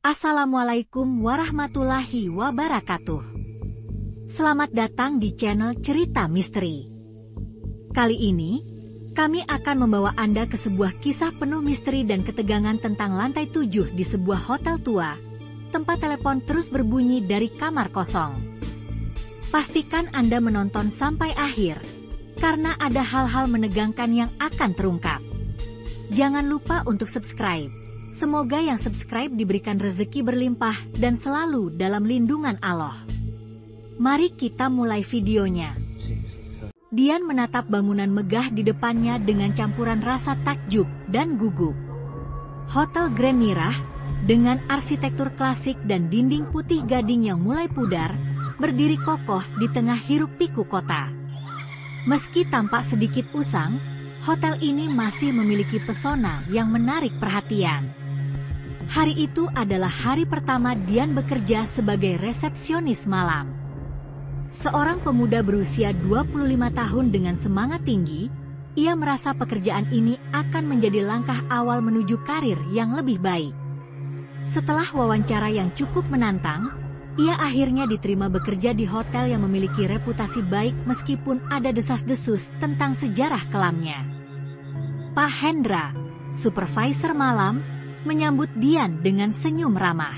Assalamualaikum warahmatullahi wabarakatuh. Selamat datang di channel Cerita Misteri. Kali ini, kami akan membawa Anda ke sebuah kisah penuh misteri dan ketegangan tentang lantai 7 di sebuah hotel tua, tempat telepon terus berbunyi dari kamar kosong. Pastikan Anda menonton sampai akhir, karena ada hal-hal menegangkan yang akan terungkap. Jangan lupa untuk subscribe. Semoga yang subscribe diberikan rezeki berlimpah dan selalu dalam lindungan Allah. Mari kita mulai videonya. Dian menatap bangunan megah di depannya dengan campuran rasa takjub dan gugup. Hotel Grand Mirah, dengan arsitektur klasik dan dinding putih gading yang mulai pudar, berdiri kokoh di tengah hiruk-pikuk kota. Meski tampak sedikit usang, hotel ini masih memiliki pesona yang menarik perhatian. Hari itu adalah hari pertama Dian bekerja sebagai resepsionis malam. Seorang pemuda berusia 25 tahun dengan semangat tinggi, ia merasa pekerjaan ini akan menjadi langkah awal menuju karir yang lebih baik. Setelah wawancara yang cukup menantang, ia akhirnya diterima bekerja di hotel yang memiliki reputasi baik meskipun ada desas-desus tentang sejarah kelamnya. Pak Hendra, supervisor malam, menyambut Dian dengan senyum ramah.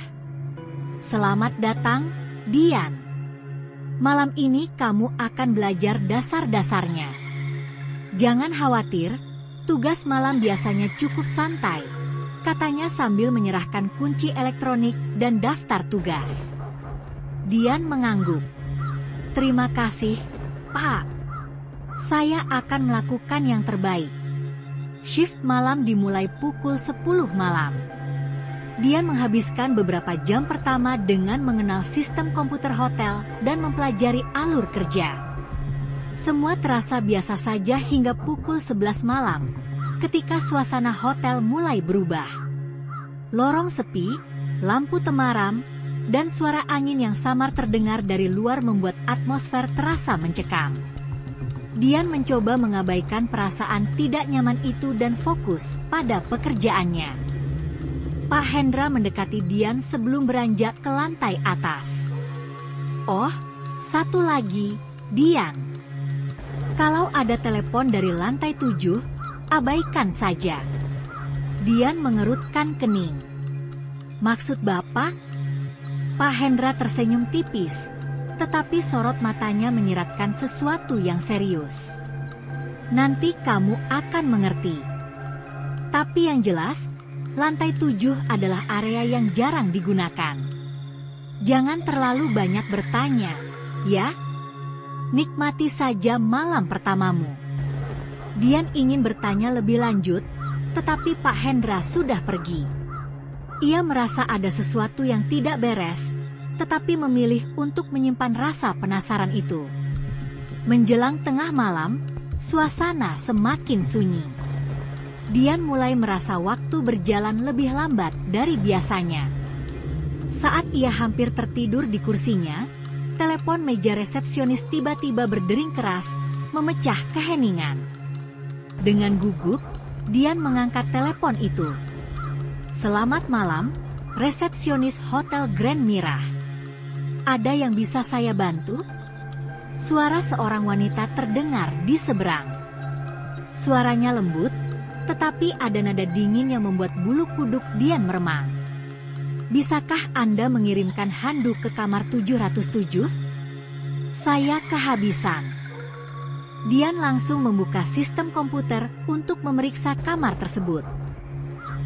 Selamat datang, Dian. Malam ini kamu akan belajar dasar-dasarnya. Jangan khawatir, tugas malam biasanya cukup santai, katanya sambil menyerahkan kunci elektronik dan daftar tugas. Dian mengangguk. Terima kasih, Pak. Saya akan melakukan yang terbaik. Shift malam dimulai pukul 10 malam. Dian menghabiskan beberapa jam pertama dengan mengenal sistem komputer hotel dan mempelajari alur kerja. Semua terasa biasa saja hingga pukul 11 malam, ketika suasana hotel mulai berubah. Lorong sepi, lampu temaram, dan suara angin yang samar terdengar dari luar membuat atmosfer terasa mencekam. Dian mencoba mengabaikan perasaan tidak nyaman itu dan fokus pada pekerjaannya. Pak Hendra mendekati Dian sebelum beranjak ke lantai atas. Oh, satu lagi, Dian. Kalau ada telepon dari lantai 7, abaikan saja. Dian mengerutkan kening. Maksud Bapak? Pak Hendra tersenyum tipis, tetapi sorot matanya menyiratkan sesuatu yang serius. Nanti kamu akan mengerti. Tapi yang jelas, lantai 7 adalah area yang jarang digunakan. Jangan terlalu banyak bertanya, ya? Nikmati saja malam pertamamu. Dian ingin bertanya lebih lanjut, tetapi Pak Hendra sudah pergi. Ia merasa ada sesuatu yang tidak beres, tetapi memilih untuk menyimpan rasa penasaran itu. Menjelang tengah malam, suasana semakin sunyi. Dian mulai merasa waktu berjalan lebih lambat dari biasanya. Saat ia hampir tertidur di kursinya, telepon meja resepsionis tiba-tiba berdering keras, memecah keheningan. Dengan gugup, Dian mengangkat telepon itu. Selamat malam, resepsionis Hotel Grand Mirah. Ada yang bisa saya bantu? Suara seorang wanita terdengar di seberang. Suaranya lembut, tetapi ada nada dingin yang membuat bulu kuduk Dian meremang. Bisakah Anda mengirimkan handuk ke kamar 707? Saya kehabisan. Dian langsung membuka sistem komputer untuk memeriksa kamar tersebut.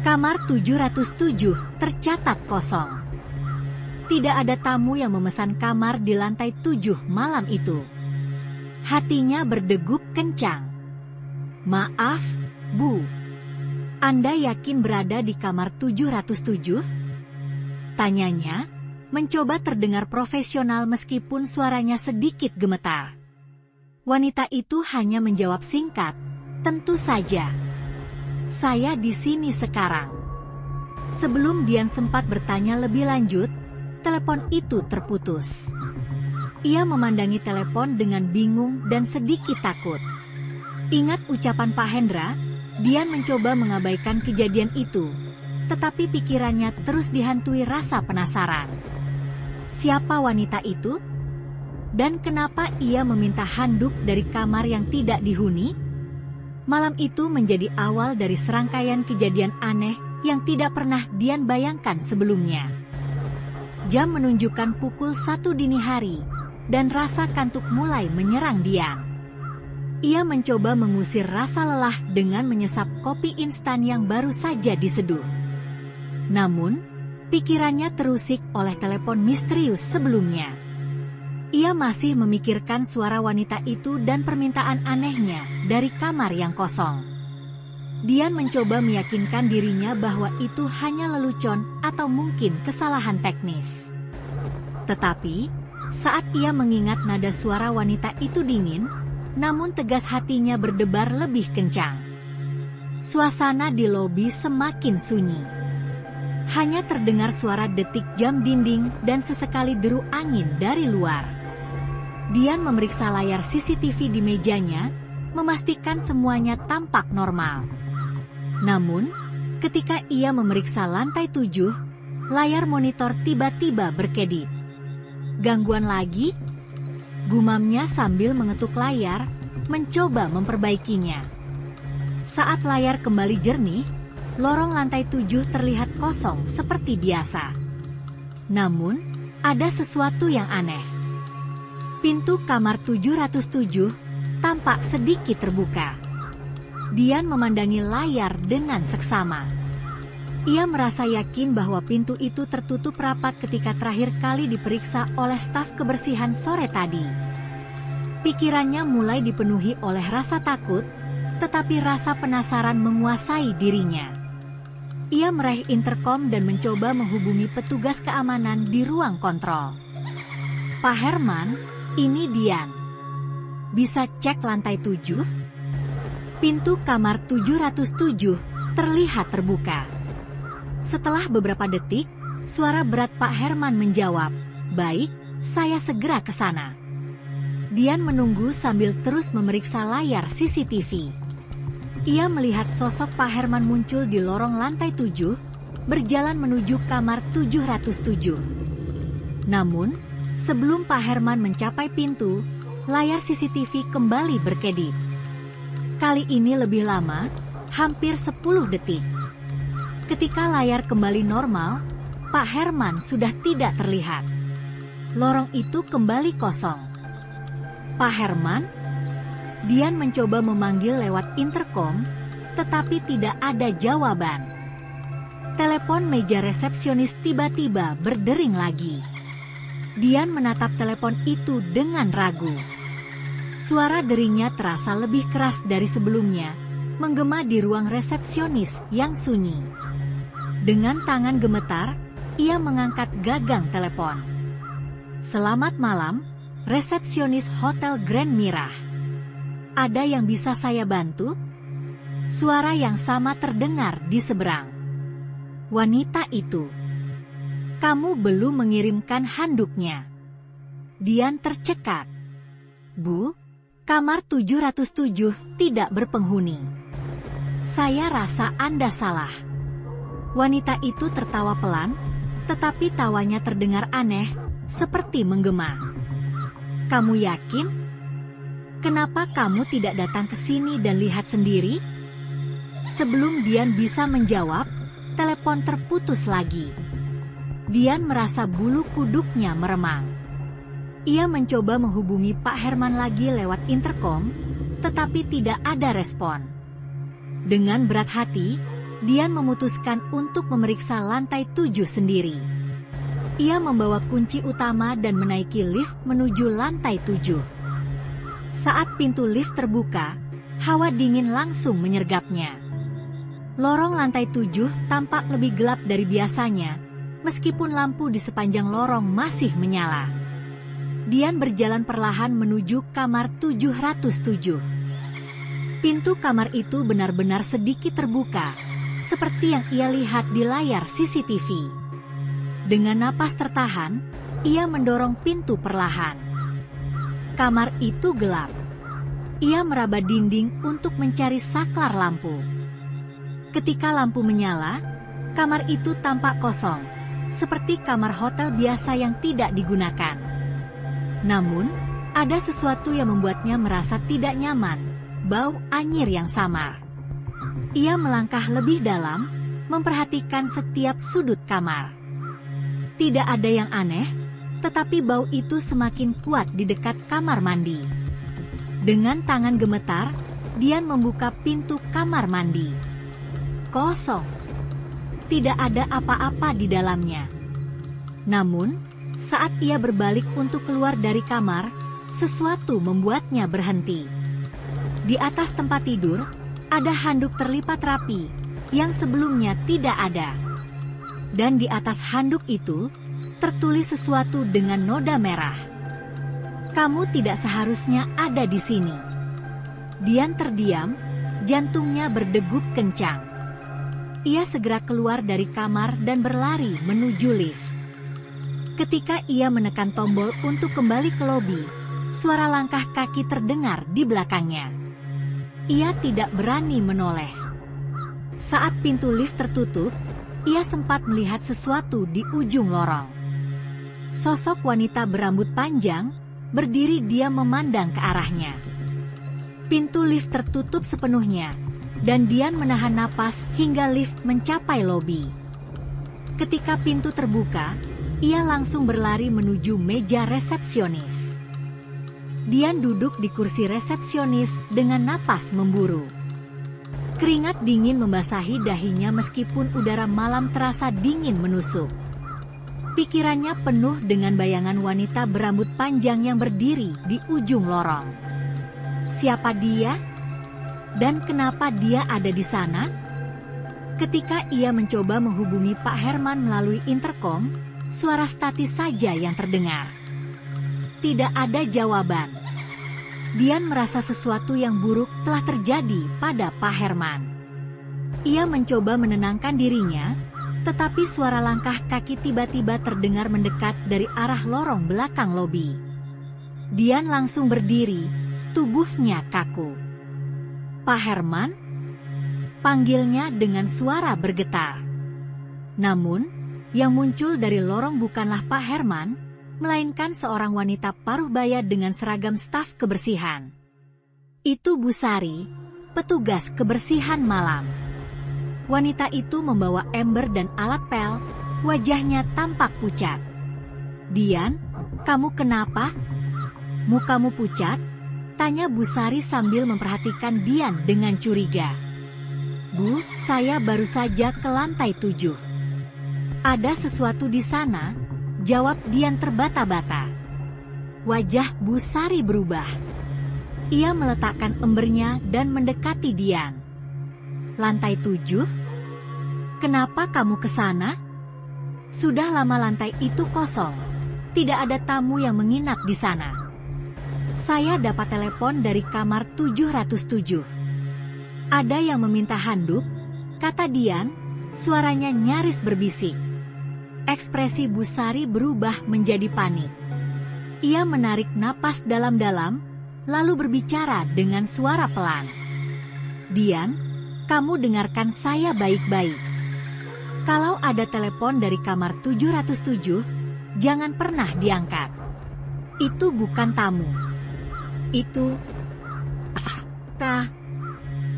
Kamar 707 tercatat kosong. Tidak ada tamu yang memesan kamar di lantai 7 malam itu. Hatinya berdegup kencang. Maaf, Bu. Anda yakin berada di kamar 707? Tanyanya, mencoba terdengar profesional meskipun suaranya sedikit gemetar. Wanita itu hanya menjawab singkat, tentu saja. Saya di sini sekarang. Sebelum Dian sempat bertanya lebih lanjut, telepon itu terputus. Ia memandangi telepon dengan bingung dan sedikit takut. Ingat ucapan Pak Hendra, Dian mencoba mengabaikan kejadian itu, tetapi pikirannya terus dihantui rasa penasaran. Siapa wanita itu? Dan kenapa ia meminta handuk dari kamar yang tidak dihuni? Malam itu menjadi awal dari serangkaian kejadian aneh yang tidak pernah Dian bayangkan sebelumnya. Jam menunjukkan pukul 1 dini hari, dan rasa kantuk mulai menyerang Dian. Ia mencoba mengusir rasa lelah dengan menyesap kopi instan yang baru saja diseduh. Namun, pikirannya terusik oleh telepon misterius sebelumnya. Ia masih memikirkan suara wanita itu dan permintaan anehnya dari kamar yang kosong. Dian mencoba meyakinkan dirinya bahwa itu hanya lelucon atau mungkin kesalahan teknis. Tetapi, saat ia mengingat nada suara wanita itu dingin, namun tegas hatinya berdebar lebih kencang. Suasana di lobi semakin sunyi. Hanya terdengar suara detik jam dinding dan sesekali deru angin dari luar. Dian memeriksa layar CCTV di mejanya, memastikan semuanya tampak normal. Namun, ketika ia memeriksa lantai 7, layar monitor tiba-tiba berkedip. Gangguan lagi? Gumamnya sambil mengetuk layar, mencoba memperbaikinya. Saat layar kembali jernih, lorong lantai 7 terlihat kosong seperti biasa. Namun, ada sesuatu yang aneh. Pintu kamar 707 tampak sedikit terbuka. Dian memandangi layar dengan seksama. Ia merasa yakin bahwa pintu itu tertutup rapat ketika terakhir kali diperiksa oleh staf kebersihan sore tadi. Pikirannya mulai dipenuhi oleh rasa takut, tetapi rasa penasaran menguasai dirinya. Ia meraih interkom dan mencoba menghubungi petugas keamanan di ruang kontrol. Pak Herman, ini Dian. Bisa cek lantai 7? Pintu kamar 707 terlihat terbuka. Setelah beberapa detik, suara berat Pak Herman menjawab, "Baik, saya segera ke sana." Dian menunggu sambil terus memeriksa layar CCTV. Ia melihat sosok Pak Herman muncul di lorong lantai 7, berjalan menuju kamar 707. Namun, sebelum Pak Herman mencapai pintu, layar CCTV kembali berkedip. Kali ini lebih lama, hampir 10 detik. Ketika layar kembali normal, Pak Herman sudah tidak terlihat. Lorong itu kembali kosong. Pak Herman? Dian mencoba memanggil lewat interkom, tetapi tidak ada jawaban. Telepon meja resepsionis tiba-tiba berdering lagi. Dian menatap telepon itu dengan ragu. Suara deringnya terasa lebih keras dari sebelumnya, menggema di ruang resepsionis yang sunyi. Dengan tangan gemetar, ia mengangkat gagang telepon. "Selamat malam, resepsionis Hotel Grand Mirah. Ada yang bisa saya bantu?" Suara yang sama terdengar di seberang. Wanita itu. "Kamu belum mengirimkan handuknya." Dian tercekat. "Bu, kamar 707 tidak berpenghuni." "Saya rasa Anda salah." Wanita itu tertawa pelan, tetapi tawanya terdengar aneh, seperti menggema. "Kamu yakin? Kenapa kamu tidak datang ke sini dan lihat sendiri?" Sebelum Dian bisa menjawab, telepon terputus lagi. Dian merasa bulu kuduknya meremang. Ia mencoba menghubungi Pak Herman lagi lewat interkom, tetapi tidak ada respon. Dengan berat hati, Dian memutuskan untuk memeriksa lantai 7 sendiri. Ia membawa kunci utama dan menaiki lift menuju lantai 7. Saat pintu lift terbuka, hawa dingin langsung menyergapnya. Lorong lantai 7 tampak lebih gelap dari biasanya, meskipun lampu di sepanjang lorong masih menyala. Dian berjalan perlahan menuju kamar 707. Pintu kamar itu benar-benar sedikit terbuka, seperti yang ia lihat di layar CCTV. Dengan napas tertahan, ia mendorong pintu perlahan. Kamar itu gelap. Ia meraba dinding untuk mencari saklar lampu. Ketika lampu menyala, Kamar itu tampak kosong, seperti kamar hotel biasa yang tidak digunakan. Namun, ada sesuatu yang membuatnya merasa tidak nyaman, bau anyir yang samar. Ia melangkah lebih dalam, memperhatikan setiap sudut kamar. Tidak ada yang aneh, tetapi bau itu semakin kuat di dekat kamar mandi. Dengan tangan gemetar, Dian membuka pintu kamar mandi. Kosong. Tidak ada apa-apa di dalamnya. Namun, saat ia berbalik untuk keluar dari kamar, sesuatu membuatnya berhenti. Di atas tempat tidur, ada handuk terlipat rapi, yang sebelumnya tidak ada. Dan di atas handuk itu, tertulis sesuatu dengan noda merah. Kamu tidak seharusnya ada di sini. Dian terdiam, jantungnya berdegup kencang. Ia segera keluar dari kamar dan berlari menuju lift. Ketika ia menekan tombol untuk kembali ke lobi, suara langkah kaki terdengar di belakangnya. Ia tidak berani menoleh. Saat pintu lift tertutup, ia sempat melihat sesuatu di ujung lorong. Sosok wanita berambut panjang, berdiri diam memandang ke arahnya. Pintu lift tertutup sepenuhnya, dan Dian menahan napas hingga lift mencapai lobi. Ketika pintu terbuka, ia langsung berlari menuju meja resepsionis. Dian duduk di kursi resepsionis dengan napas memburu. Keringat dingin membasahi dahinya meskipun udara malam terasa dingin menusuk. Pikirannya penuh dengan bayangan wanita berambut panjang yang berdiri di ujung lorong. Siapa dia? Dan kenapa dia ada di sana? Ketika ia mencoba menghubungi Pak Herman melalui interkom, suara statis saja yang terdengar. Tidak ada jawaban. Dian merasa sesuatu yang buruk telah terjadi pada Pak Herman. Ia mencoba menenangkan dirinya, tetapi suara langkah kaki tiba-tiba terdengar mendekat dari arah lorong belakang lobi. Dian langsung berdiri, tubuhnya kaku. Pak Herman? Panggilnya dengan suara bergetar. Namun, yang muncul dari lorong bukanlah Pak Herman, melainkan seorang wanita paruh baya dengan seragam staf kebersihan. Itu Bu Sari, petugas kebersihan malam. Wanita itu membawa ember dan alat pel, wajahnya tampak pucat. Dian, kamu kenapa? Mukamu pucat? Tanya Bu Sari sambil memperhatikan Dian dengan curiga. Bu, saya baru saja ke lantai 7. Ada sesuatu di sana, jawab Dian terbata-bata. Wajah Bu Sari berubah. Ia meletakkan embernya dan mendekati Dian. Lantai 7? Kenapa kamu ke sana? Sudah lama lantai itu kosong. Tidak ada tamu yang menginap di sana. Saya dapat telepon dari kamar 707. Ada yang meminta handuk, kata Dian, suaranya nyaris berbisik. Ekspresi Bu Sari berubah menjadi panik. Ia menarik napas dalam-dalam, lalu berbicara dengan suara pelan. Dian, kamu dengarkan saya baik-baik. Kalau ada telepon dari kamar 707, jangan pernah diangkat. Itu bukan tamu. Itu...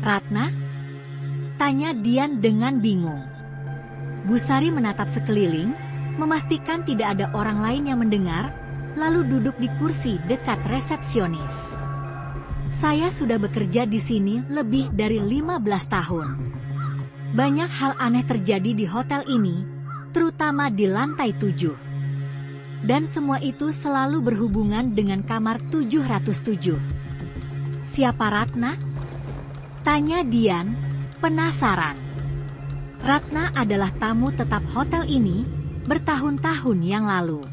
Ratna? Tanya Dian dengan bingung. Bu Sari menatap sekeliling, memastikan tidak ada orang lain yang mendengar, lalu duduk di kursi dekat resepsionis. Saya sudah bekerja di sini lebih dari 15 tahun. Banyak hal aneh terjadi di hotel ini, terutama di lantai 7. Dan semua itu selalu berhubungan dengan kamar 707. Siapa Ratna? Tanya Dian, penasaran. Ratna adalah tamu tetap hotel ini bertahun-tahun yang lalu.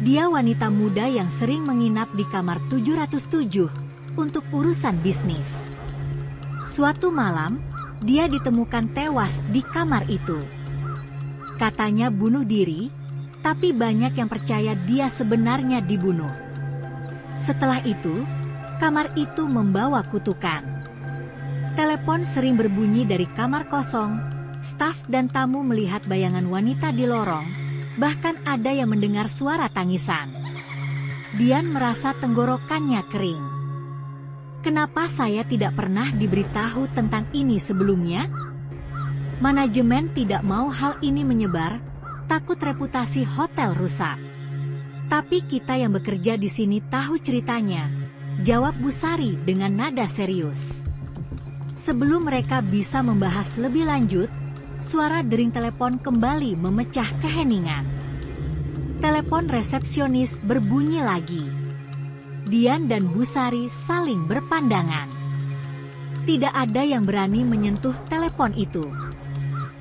Dia wanita muda yang sering menginap di kamar 707 untuk urusan bisnis. Suatu malam, dia ditemukan tewas di kamar itu. Katanya bunuh diri, tapi banyak yang percaya dia sebenarnya dibunuh. Setelah itu, kamar itu membawa kutukan. Telepon sering berbunyi dari kamar kosong, Staf dan tamu melihat bayangan wanita di lorong, bahkan ada yang mendengar suara tangisan. Dian merasa tenggorokannya kering. Kenapa saya tidak pernah diberitahu tentang ini sebelumnya? Manajemen tidak mau hal ini menyebar, takut reputasi hotel rusak. Tapi kita yang bekerja di sini tahu ceritanya, jawab Bu Sari dengan nada serius. Sebelum mereka bisa membahas lebih lanjut, suara dering telepon kembali memecah keheningan. Telepon resepsionis berbunyi lagi. Dian dan Bu Sari saling berpandangan. Tidak ada yang berani menyentuh telepon itu.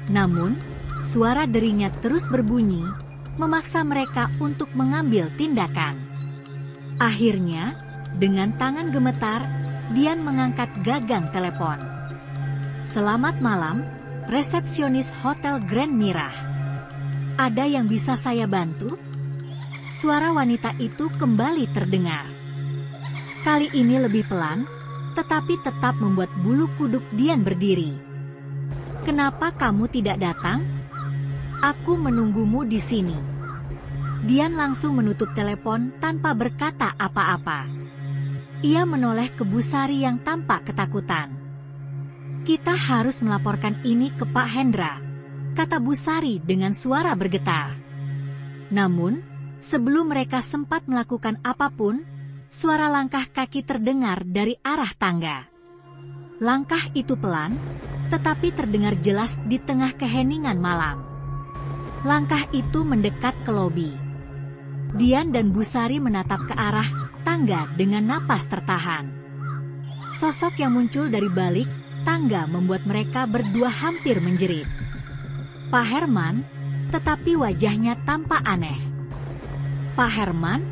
Namun, suara deringnya terus berbunyi, memaksa mereka untuk mengambil tindakan. Akhirnya, dengan tangan gemetar, Dian mengangkat gagang telepon. "Selamat malam, resepsionis Hotel Grand Mirah. Ada yang bisa saya bantu?" Suara wanita itu kembali terdengar. Kali ini lebih pelan, tetapi tetap membuat bulu kuduk Dian berdiri. "Kenapa kamu tidak datang? Aku menunggumu di sini." Dian langsung menutup telepon tanpa berkata apa-apa. Ia menoleh ke Bu Sari yang tampak ketakutan. "Kita harus melaporkan ini ke Pak Hendra," kata Bu Sari dengan suara bergetar. Namun, sebelum mereka sempat melakukan apapun, suara langkah kaki terdengar dari arah tangga. Langkah itu pelan, tetapi terdengar jelas di tengah keheningan malam. Langkah itu mendekat ke lobi. Dian dan Bu Sari menatap ke arah tangga dengan napas tertahan. Sosok yang muncul dari balik tangga membuat mereka berdua hampir menjerit. Pak Herman, tetapi wajahnya tampak aneh. "Pak Herman?"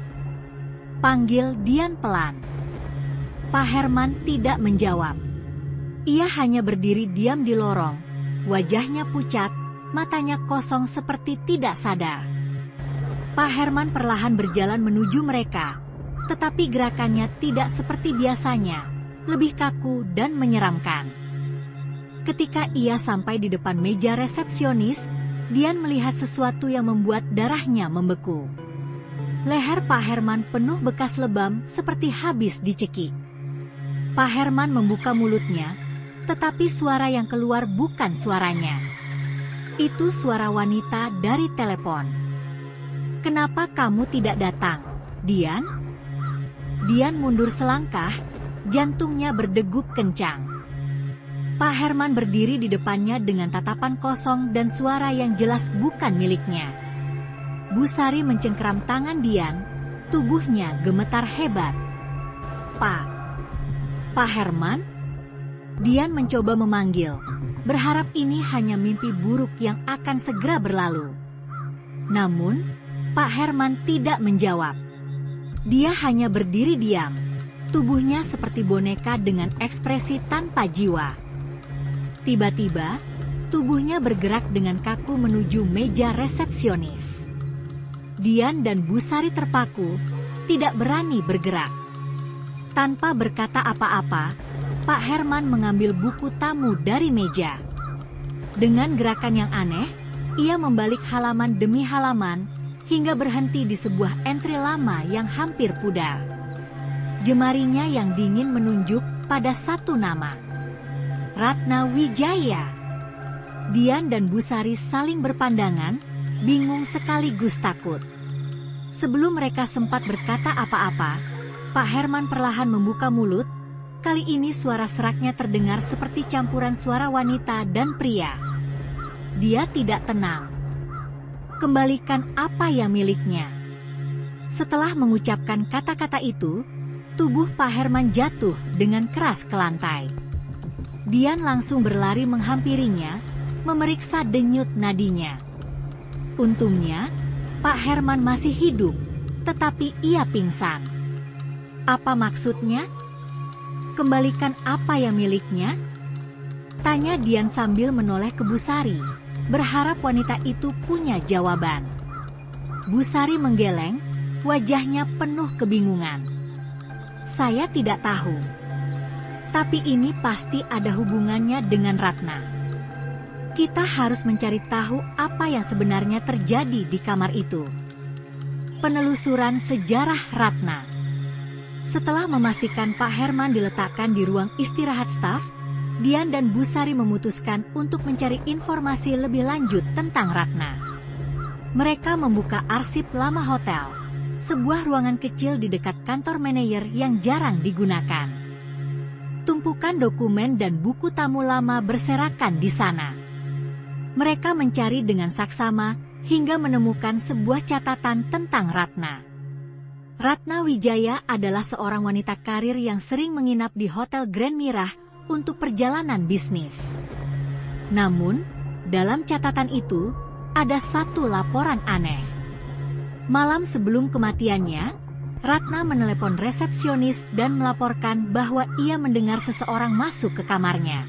panggil Dian pelan. Pak Herman tidak menjawab. Ia hanya berdiri diam di lorong, wajahnya pucat, matanya kosong seperti tidak sadar. Pak Herman perlahan berjalan menuju mereka, tetapi gerakannya tidak seperti biasanya, lebih kaku dan menyeramkan. Ketika ia sampai di depan meja resepsionis, Dian melihat sesuatu yang membuat darahnya membeku. Leher Pak Herman penuh bekas lebam seperti habis dicekik. Pak Herman membuka mulutnya, tetapi suara yang keluar bukan suaranya. Itu suara wanita dari telepon. "Kenapa kamu tidak datang, Dian?" Dian mundur selangkah, jantungnya berdegup kencang. Pak Herman berdiri di depannya dengan tatapan kosong dan suara yang jelas bukan miliknya. Bu Sari mencengkeram tangan Dian, tubuhnya gemetar hebat. Pak Herman?" Dian mencoba memanggil, berharap ini hanya mimpi buruk yang akan segera berlalu. Namun, Pak Herman tidak menjawab. Dia hanya berdiri diam, tubuhnya seperti boneka dengan ekspresi tanpa jiwa. Tiba-tiba, tubuhnya bergerak dengan kaku menuju meja resepsionis. Dian dan Bu Sari terpaku, tidak berani bergerak. Tanpa berkata apa-apa, Pak Herman mengambil buku tamu dari meja. Dengan gerakan yang aneh, ia membalik halaman demi halaman, hingga berhenti di sebuah entry lama yang hampir pudar. Jemarinya yang dingin menunjuk pada satu nama. Ratna Wijaya. Dian dan Bu Sari saling berpandangan, bingung sekaligus takut. Sebelum mereka sempat berkata apa-apa, Pak Herman perlahan membuka mulut. Kali ini suara seraknya terdengar seperti campuran suara wanita dan pria. Dia tidak tenang. "Kembalikan apa yang miliknya." Setelah mengucapkan kata-kata itu, tubuh Pak Herman jatuh dengan keras ke lantai. Dian langsung berlari menghampirinya, memeriksa denyut nadinya. Untungnya, Pak Herman masih hidup, tetapi ia pingsan. "Apa maksudnya? Kembalikan apa yang miliknya?" tanya Dian sambil menoleh ke Bu Sari, berharap wanita itu punya jawaban. Bu Sari menggeleng, wajahnya penuh kebingungan. "Saya tidak tahu. Tapi ini pasti ada hubungannya dengan Ratna." Kita harus mencari tahu apa yang sebenarnya terjadi di kamar itu. Penelusuran sejarah Ratna. Setelah memastikan Pak Herman diletakkan di ruang istirahat staf, Dian dan Bu Sari memutuskan untuk mencari informasi lebih lanjut tentang Ratna. Mereka membuka arsip lama hotel, sebuah ruangan kecil di dekat kantor manajer yang jarang digunakan. Tumpukan dokumen dan buku tamu lama berserakan di sana. Mereka mencari dengan saksama hingga menemukan sebuah catatan tentang Ratna. Ratna Wijaya adalah seorang wanita karir yang sering menginap di Hotel Grand Mirah untuk perjalanan bisnis. Namun, dalam catatan itu, ada satu laporan aneh. Malam sebelum kematiannya, Ratna menelepon resepsionis dan melaporkan bahwa ia mendengar seseorang masuk ke kamarnya.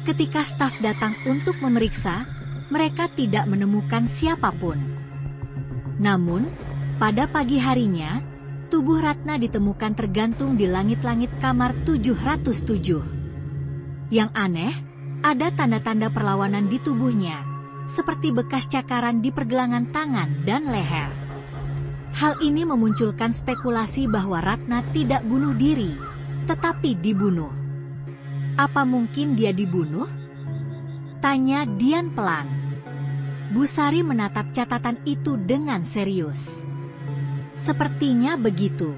Ketika staf datang untuk memeriksa, mereka tidak menemukan siapapun. Namun, pada pagi harinya, tubuh Ratna ditemukan tergantung di langit-langit kamar 707. Yang aneh, ada tanda-tanda perlawanan di tubuhnya, seperti bekas cakaran di pergelangan tangan dan leher. Hal ini memunculkan spekulasi bahwa Ratna tidak bunuh diri, tetapi dibunuh. Apa mungkin dia dibunuh? Tanya Dian pelan. Bu Sari menatap catatan itu dengan serius. Sepertinya begitu.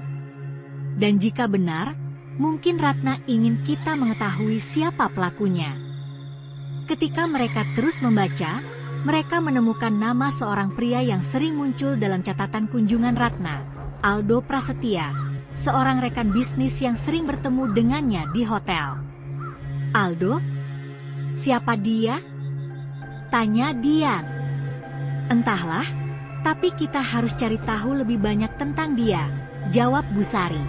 Dan jika benar, mungkin Ratna ingin kita mengetahui siapa pelakunya. Ketika mereka terus membaca, mereka menemukan nama seorang pria yang sering muncul dalam catatan kunjungan Ratna, Aldo Prasetya, seorang rekan bisnis yang sering bertemu dengannya di hotel. Aldo? Siapa dia? Tanya Dian. Entahlah, tapi kita harus cari tahu lebih banyak tentang dia, jawab Bu Sari.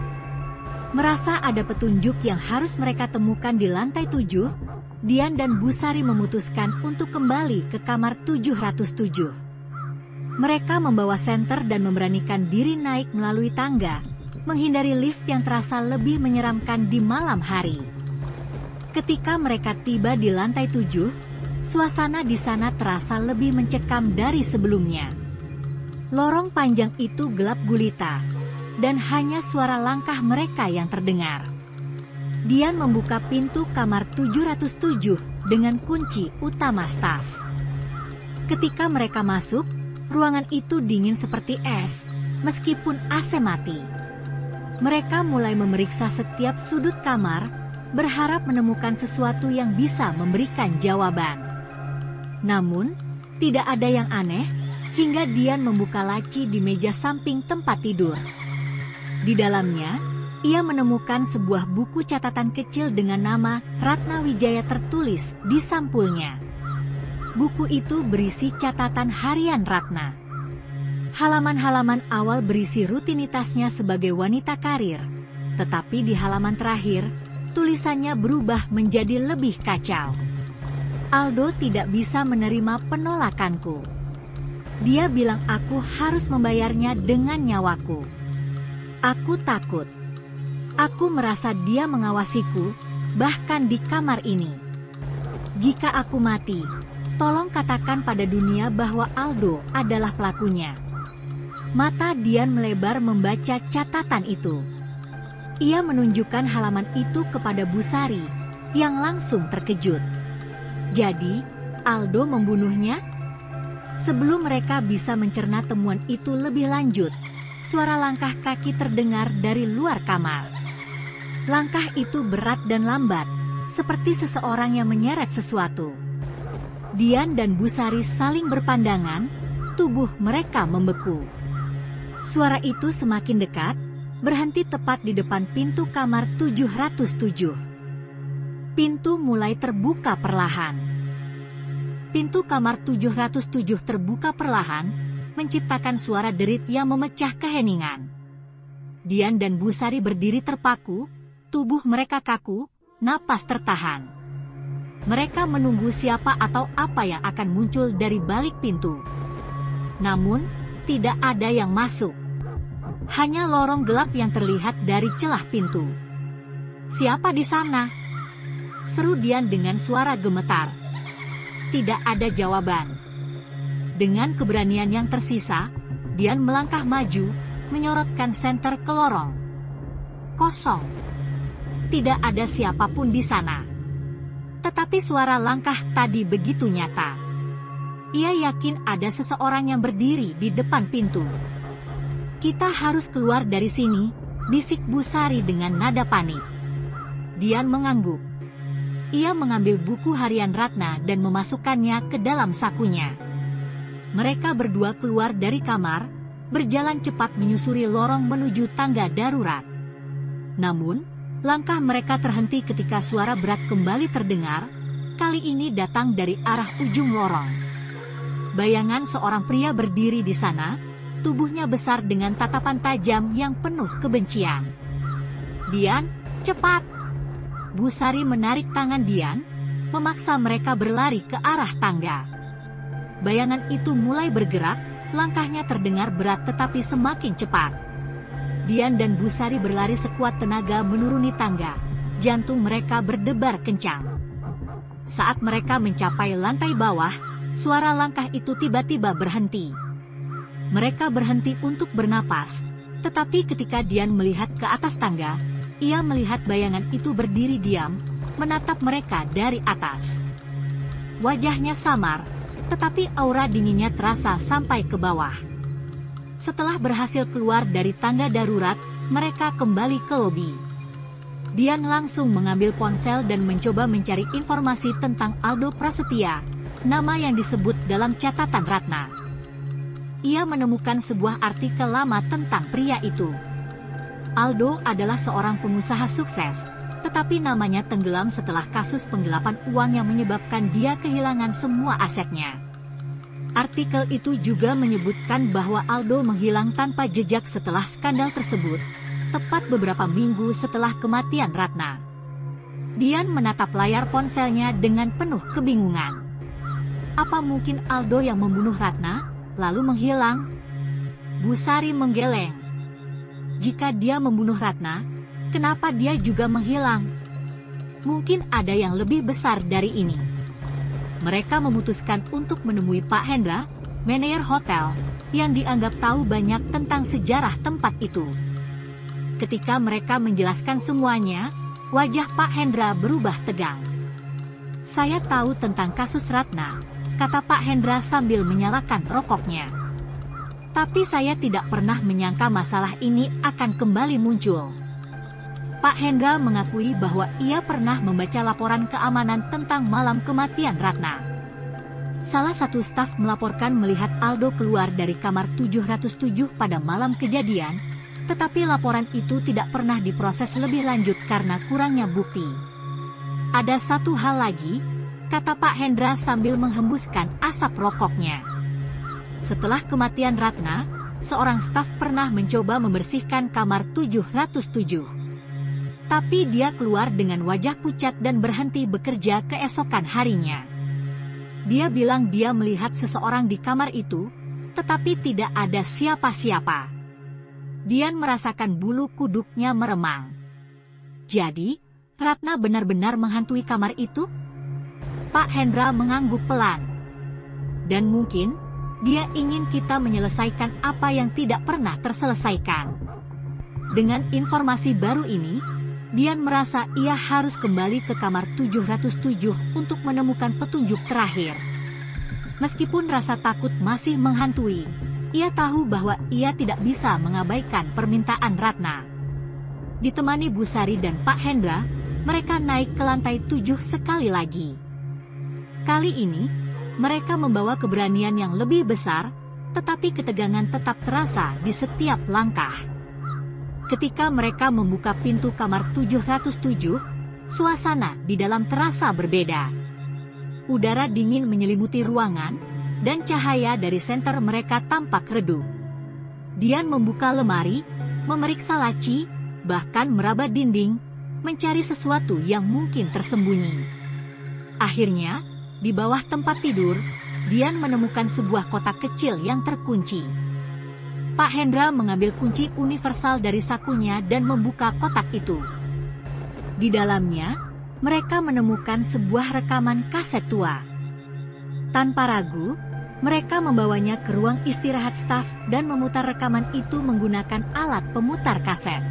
Merasa ada petunjuk yang harus mereka temukan di lantai 7, Dian dan Bu Sari memutuskan untuk kembali ke kamar 707. Mereka membawa senter dan memberanikan diri naik melalui tangga, menghindari lift yang terasa lebih menyeramkan di malam hari. Ketika mereka tiba di lantai 7, suasana di sana terasa lebih mencekam dari sebelumnya. Lorong panjang itu gelap gulita, dan hanya suara langkah mereka yang terdengar. Dian membuka pintu kamar 707 dengan kunci utama staf. Ketika mereka masuk, ruangan itu dingin seperti es, meskipun AC mati. Mereka mulai memeriksa setiap sudut kamar, berharap menemukan sesuatu yang bisa memberikan jawaban. Namun, tidak ada yang aneh, hingga Dian membuka laci di meja samping tempat tidur. Di dalamnya, ia menemukan sebuah buku catatan kecil dengan nama Ratna Wijaya tertulis di sampulnya. Buku itu berisi catatan harian Ratna. Halaman-halaman awal berisi rutinitasnya sebagai wanita karir, tetapi di halaman terakhir, tulisannya berubah menjadi lebih kacau. Aldo tidak bisa menerima penolakanku. Dia bilang aku harus membayarnya dengan nyawaku. Aku takut. Aku merasa dia mengawasiku, bahkan di kamar ini. Jika aku mati, tolong katakan pada dunia bahwa Aldo adalah pelakunya. Mata Dian melebar membaca catatan itu. Ia menunjukkan halaman itu kepada Bu Sari, yang langsung terkejut. Jadi, Aldo membunuhnya? Sebelum mereka bisa mencerna temuan itu lebih lanjut, suara langkah kaki terdengar dari luar kamar. Langkah itu berat dan lambat, seperti seseorang yang menyeret sesuatu. Dian dan Bu Sari saling berpandangan, tubuh mereka membeku. Suara itu semakin dekat, berhenti tepat di depan pintu kamar 707. Pintu mulai terbuka perlahan. Pintu kamar 707 terbuka perlahan, menciptakan suara derit yang memecah keheningan. Dian dan Bu Sari berdiri terpaku, tubuh mereka kaku, napas tertahan. Mereka menunggu siapa atau apa yang akan muncul dari balik pintu. Namun, tidak ada yang masuk. Hanya lorong gelap yang terlihat dari celah pintu. Siapa di sana? Seru Dian dengan suara gemetar. tidak ada jawaban. Dengan keberanian yang tersisa, Dian melangkah maju, menyorotkan senter ke lorong. Kosong. Tidak ada siapapun di sana. Tetapi suara langkah tadi begitu nyata. Ia yakin ada seseorang yang berdiri di depan pintu. "Kita harus keluar dari sini," bisik Bu Sari dengan nada panik. Dian mengangguk. Ia mengambil buku harian Ratna dan memasukkannya ke dalam sakunya. Mereka berdua keluar dari kamar, berjalan cepat menyusuri lorong menuju tangga darurat. Namun, langkah mereka terhenti ketika suara berat kembali terdengar, kali ini datang dari arah ujung lorong. Bayangan seorang pria berdiri di sana, tubuhnya besar dengan tatapan tajam yang penuh kebencian. "Dian, cepat!" Bu Sari menarik tangan Dian, memaksa mereka berlari ke arah tangga. Bayangan itu mulai bergerak, langkahnya terdengar berat tetapi semakin cepat. Dian dan Bu Sari berlari sekuat tenaga menuruni tangga, jantung mereka berdebar kencang. Saat mereka mencapai lantai bawah, suara langkah itu tiba-tiba berhenti. Mereka berhenti untuk bernapas, tetapi ketika Dian melihat ke atas tangga, ia melihat bayangan itu berdiri diam, menatap mereka dari atas. Wajahnya samar, tetapi aura dinginnya terasa sampai ke bawah. Setelah berhasil keluar dari tangga darurat, mereka kembali ke lobi. Dian langsung mengambil ponsel dan mencoba mencari informasi tentang Aldo Prasetya, nama yang disebut dalam catatan Ratna. Ia menemukan sebuah artikel lama tentang pria itu. Aldo adalah seorang pengusaha sukses, tetapi namanya tenggelam setelah kasus penggelapan uang yang menyebabkan dia kehilangan semua asetnya. Artikel itu juga menyebutkan bahwa Aldo menghilang tanpa jejak setelah skandal tersebut, tepat beberapa minggu setelah kematian Ratna. Dian menatap layar ponselnya dengan penuh kebingungan. Apa mungkin Aldo yang membunuh Ratna, lalu menghilang? Bu Sari menggeleng. Jika dia membunuh Ratna, kenapa dia juga menghilang? Mungkin ada yang lebih besar dari ini. Mereka memutuskan untuk menemui Pak Hendra, manajer hotel, yang dianggap tahu banyak tentang sejarah tempat itu. Ketika mereka menjelaskan semuanya, wajah Pak Hendra berubah tegang. "Saya tahu tentang kasus Ratna," kata Pak Hendra sambil menyalakan rokoknya. "Tapi saya tidak pernah menyangka masalah ini akan kembali muncul." Pak Hendra mengakui bahwa ia pernah membaca laporan keamanan tentang malam kematian Ratna. Salah satu staf melaporkan melihat Aldo keluar dari kamar 707 pada malam kejadian, tetapi laporan itu tidak pernah diproses lebih lanjut karena kurangnya bukti. "Ada satu hal lagi," kata Pak Hendra sambil menghembuskan asap rokoknya. Setelah kematian Ratna, seorang staf pernah mencoba membersihkan kamar 707. Tapi dia keluar dengan wajah pucat dan berhenti bekerja keesokan harinya. Dia bilang dia melihat seseorang di kamar itu, tetapi tidak ada siapa-siapa. Dian merasakan bulu kuduknya meremang. Jadi, Ratna benar-benar menghantui kamar itu? Pak Hendra mengangguk pelan. Dan mungkin dia ingin kita menyelesaikan apa yang tidak pernah terselesaikan. Dengan informasi baru ini, Dian merasa ia harus kembali ke kamar 707 untuk menemukan petunjuk terakhir. Meskipun rasa takut masih menghantui, ia tahu bahwa ia tidak bisa mengabaikan permintaan Ratna. Ditemani Bu Sari dan Pak Hendra, mereka naik ke lantai 7 sekali lagi. Kali ini, mereka membawa keberanian yang lebih besar, tetapi ketegangan tetap terasa di setiap langkah. Ketika mereka membuka pintu kamar 707, suasana di dalam terasa berbeda. Udara dingin menyelimuti ruangan, dan cahaya dari senter mereka tampak redup. Dian membuka lemari, memeriksa laci, bahkan meraba dinding, mencari sesuatu yang mungkin tersembunyi. Akhirnya, di bawah tempat tidur, Dian menemukan sebuah kotak kecil yang terkunci. Pak Hendra mengambil kunci universal dari sakunya dan membuka kotak itu. Di dalamnya, mereka menemukan sebuah rekaman kaset tua. Tanpa ragu, mereka membawanya ke ruang istirahat staf dan memutar rekaman itu menggunakan alat pemutar kaset.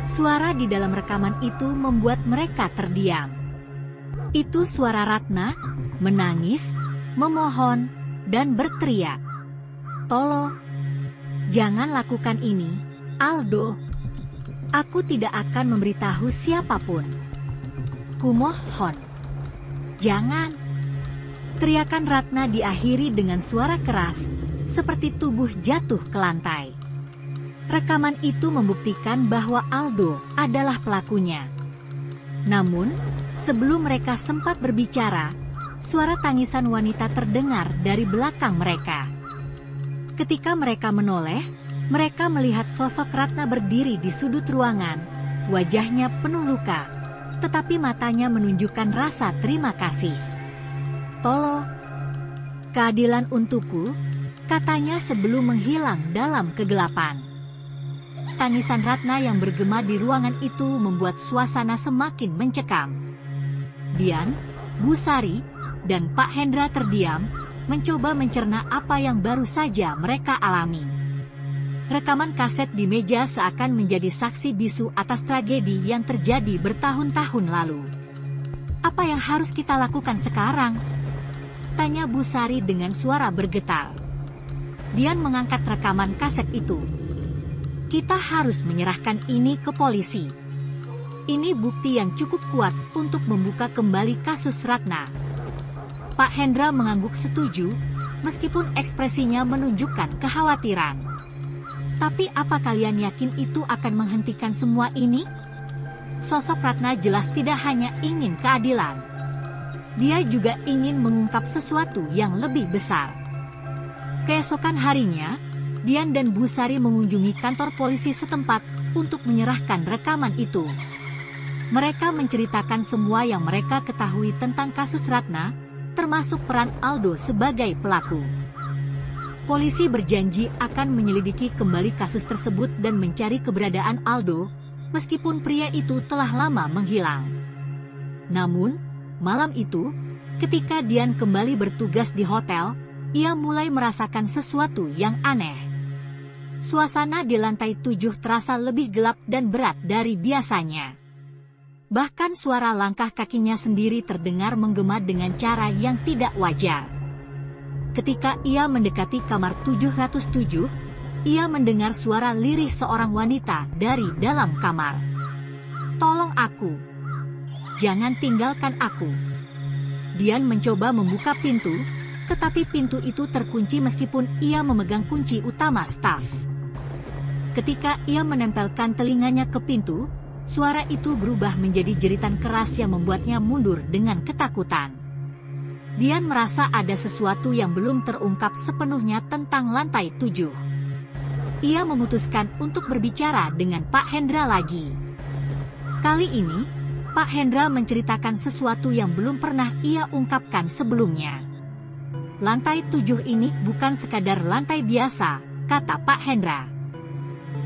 Suara di dalam rekaman itu membuat mereka terdiam. Itu suara Ratna, menangis, memohon, dan berteriak. "Tolong, jangan lakukan ini, Aldo. Aku tidak akan memberitahu siapapun. Kumohon, jangan." Teriakan Ratna diakhiri dengan suara keras, seperti tubuh jatuh ke lantai. Rekaman itu membuktikan bahwa Aldo adalah pelakunya. Namun, sebelum mereka sempat berbicara, suara tangisan wanita terdengar dari belakang mereka. Ketika mereka menoleh, mereka melihat sosok Ratna berdiri di sudut ruangan, wajahnya penuh luka, tetapi matanya menunjukkan rasa terima kasih. "Tolong, keadilan untukku," katanya sebelum menghilang dalam kegelapan. Tangisan Ratna yang bergema di ruangan itu membuat suasana semakin mencekam. Dian, Bu Sari, dan Pak Hendra terdiam, mencoba mencerna apa yang baru saja mereka alami. Rekaman kaset di meja seakan menjadi saksi bisu atas tragedi yang terjadi bertahun-tahun lalu. "Apa yang harus kita lakukan sekarang?" tanya Bu Sari dengan suara bergetar. Dian mengangkat rekaman kaset itu. "Kita harus menyerahkan ini ke polisi. Ini bukti yang cukup kuat untuk membuka kembali kasus Ratna." Pak Hendra mengangguk setuju, meskipun ekspresinya menunjukkan kekhawatiran. "Tapi apa kalian yakin itu akan menghentikan semua ini?" Sosok Ratna jelas tidak hanya ingin keadilan. Dia juga ingin mengungkap sesuatu yang lebih besar. Keesokan harinya, Dian dan Bu Sari mengunjungi kantor polisi setempat untuk menyerahkan rekaman itu. Mereka menceritakan semua yang mereka ketahui tentang kasus Ratna, termasuk peran Aldo sebagai pelaku. Polisi berjanji akan menyelidiki kembali kasus tersebut dan mencari keberadaan Aldo, meskipun pria itu telah lama menghilang. Namun, malam itu, ketika Dian kembali bertugas di hotel, ia mulai merasakan sesuatu yang aneh. Suasana di lantai 7 terasa lebih gelap dan berat dari biasanya. Bahkan suara langkah kakinya sendiri terdengar menggema dengan cara yang tidak wajar. Ketika ia mendekati kamar 707, ia mendengar suara lirih seorang wanita dari dalam kamar. "Tolong aku. Jangan tinggalkan aku." Dian mencoba membuka pintu, tetapi pintu itu terkunci meskipun ia memegang kunci utama staf. Ketika ia menempelkan telinganya ke pintu, suara itu berubah menjadi jeritan keras yang membuatnya mundur dengan ketakutan. Dian merasa ada sesuatu yang belum terungkap sepenuhnya tentang lantai 7. Ia memutuskan untuk berbicara dengan Pak Hendra lagi. Kali ini, Pak Hendra menceritakan sesuatu yang belum pernah ia ungkapkan sebelumnya. "Lantai 7 ini bukan sekadar lantai biasa," kata Pak Hendra.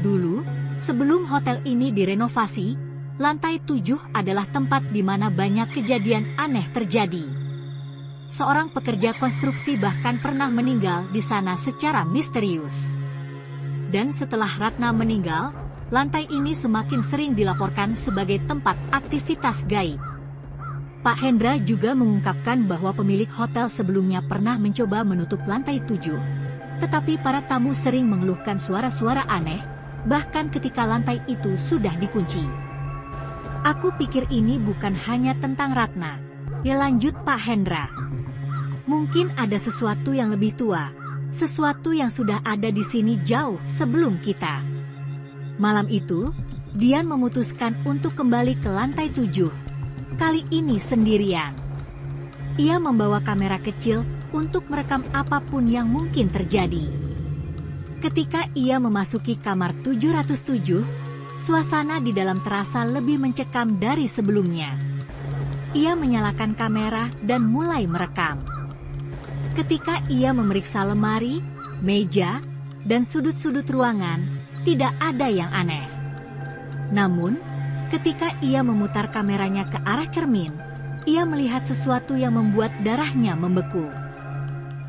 "Dulu, sebelum hotel ini direnovasi, lantai 7 adalah tempat di mana banyak kejadian aneh terjadi. Seorang pekerja konstruksi bahkan pernah meninggal di sana secara misterius. Dan setelah Ratna meninggal, lantai ini semakin sering dilaporkan sebagai tempat aktivitas gaib." Pak Hendra juga mengungkapkan bahwa pemilik hotel sebelumnya pernah mencoba menutup lantai 7. Tetapi para tamu sering mengeluhkan suara-suara aneh, bahkan ketika lantai itu sudah dikunci. "Aku pikir ini bukan hanya tentang Ratna," ya lanjut Pak Hendra. "Mungkin ada sesuatu yang lebih tua, sesuatu yang sudah ada di sini jauh sebelum kita." Malam itu, Dian memutuskan untuk kembali ke lantai 7. Kali ini sendirian. Ia membawa kamera kecil untuk merekam apapun yang mungkin terjadi. Ketika ia memasuki kamar 707, suasana di dalam terasa lebih mencekam dari sebelumnya. Ia menyalakan kamera dan mulai merekam. Ketika ia memeriksa lemari, meja, dan sudut-sudut ruangan, tidak ada yang aneh. Namun, ketika ia memutar kameranya ke arah cermin, ia melihat sesuatu yang membuat darahnya membeku.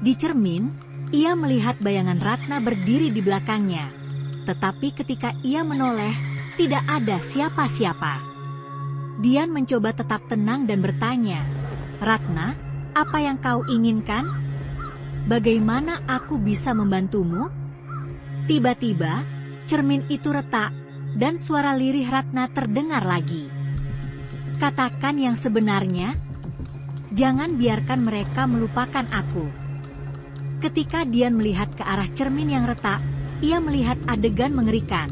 Di cermin, ia melihat bayangan Ratna berdiri di belakangnya. Tetapi ketika ia menoleh, tidak ada siapa-siapa. Dian mencoba tetap tenang dan bertanya, "Ratna, apa yang kau inginkan? Bagaimana aku bisa membantumu?" Tiba-tiba, cermin itu retak, dan suara lirih Ratna terdengar lagi. "Katakan yang sebenarnya. Jangan biarkan mereka melupakan aku." Ketika Dian melihat ke arah cermin yang retak, ia melihat adegan mengerikan.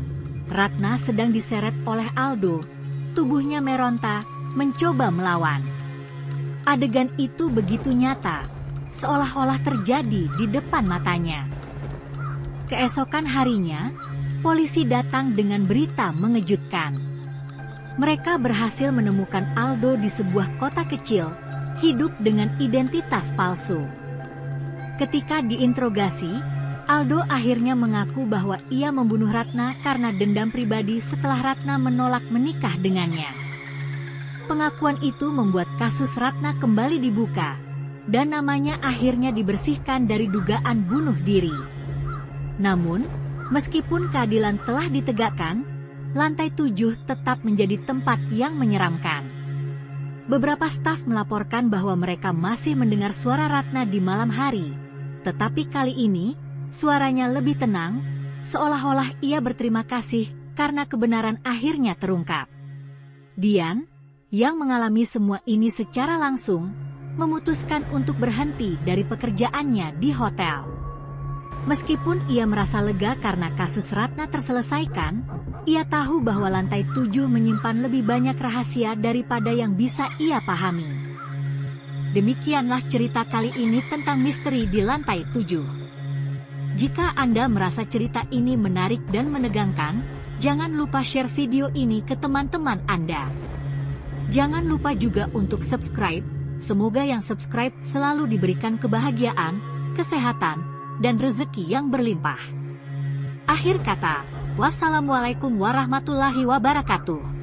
Ratna sedang diseret oleh Aldo. Tubuhnya meronta, mencoba melawan. Adegan itu begitu nyata, seolah-olah terjadi di depan matanya. Keesokan harinya, polisi datang dengan berita mengejutkan. Mereka berhasil menemukan Aldo di sebuah kota kecil, hidup dengan identitas palsu. Ketika diinterogasi, Aldo akhirnya mengaku bahwa ia membunuh Ratna karena dendam pribadi setelah Ratna menolak menikah dengannya. Pengakuan itu membuat kasus Ratna kembali dibuka, dan namanya akhirnya dibersihkan dari dugaan bunuh diri. Namun, meskipun keadilan telah ditegakkan, lantai 7 tetap menjadi tempat yang menyeramkan. Beberapa staf melaporkan bahwa mereka masih mendengar suara Ratna di malam hari, tetapi kali ini, suaranya lebih tenang, seolah-olah ia berterima kasih karena kebenaran akhirnya terungkap. Dian, yang mengalami semua ini secara langsung, memutuskan untuk berhenti dari pekerjaannya di hotel. Meskipun ia merasa lega karena kasus Ratna terselesaikan, ia tahu bahwa lantai 7 menyimpan lebih banyak rahasia daripada yang bisa ia pahami. Demikianlah cerita kali ini tentang misteri di lantai 7. Jika Anda merasa cerita ini menarik dan menegangkan, jangan lupa share video ini ke teman-teman Anda. Jangan lupa juga untuk subscribe. Semoga yang subscribe selalu diberikan kebahagiaan, kesehatan, dan rezeki yang berlimpah. Akhir kata, wassalamualaikum warahmatullahi wabarakatuh.